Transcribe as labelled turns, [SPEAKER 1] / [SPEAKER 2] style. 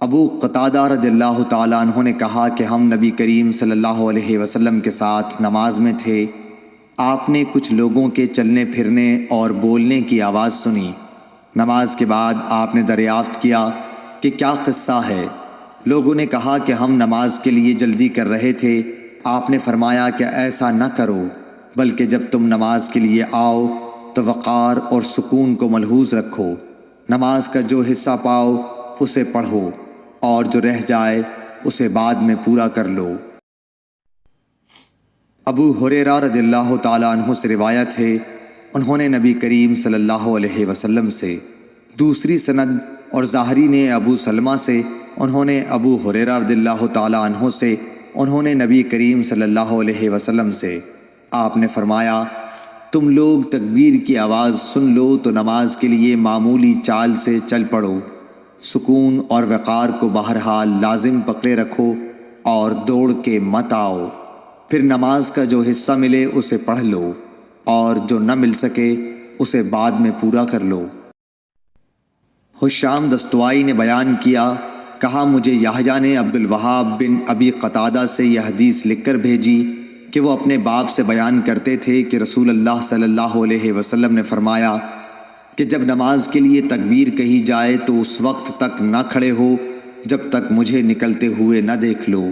[SPEAKER 1] ابو قتادہ رضی اللہ تعالیٰ عنہ نے کہا کہ ہم نبی کریم صلی اللہ علیہ وسلم کے ساتھ نماز میں تھے۔ آپ نے کچھ لوگوں کے چلنے پھرنے اور بولنے کی آواز سنی۔ نماز کے بعد آپ نے دریافت کیا کہ کیا قصہ ہے؟ لوگوں نے کہا کہ ہم نماز کے لیے جلدی کر رہے تھے۔ آپ نے فرمایا کہ ایسا نہ کرو، بلکہ جب تم نماز کے لیے آؤ تو وقار اور سکون کو ملحوظ رکھو۔ نماز کا جو حصہ پاؤ اسے پڑھو، اور جو رہ جائے اسے بعد میں پورا کر لو۔ ابو ہریرہ رضی اللہ تعالیٰ عنہ سے روایت ہے، انہوں نے نبی کریم صلی اللہ علیہ وسلم سے، دوسری سند اور ظاہری نے ابو سلمہ سے، انہوں نے ابو ہریرہ رضی اللہ تعالیٰ عنہ سے، انہوں نے نبی کریم صلی اللہ علیہ وسلم سے، آپ نے فرمایا، تم لوگ تکبیر کی آواز سن لو تو نماز کے لیے معمولی چال سے چل پڑو، سکون اور وقار کو بہرحال لازم پکڑے رکھو اور دوڑ کے مت آؤ۔ پھر نماز کا جو حصہ ملے اسے پڑھ لو، اور جو نہ مل سکے اسے بعد میں پورا کر لو۔ حشام دستوائی نے بیان کیا، کہا مجھے یحییٰ نے عبد الوہاب بن ابی قتادہ سے یہ حدیث لکھ کر بھیجی کہ وہ اپنے باپ سے بیان کرتے تھے کہ رسول اللہ صلی اللہ علیہ وسلم نے فرمایا کہ جب نماز کے لیے تکبیر کہی جائے تو اس وقت تک نہ کھڑے ہو جب تک مجھے نکلتے ہوئے نہ دیکھ لو۔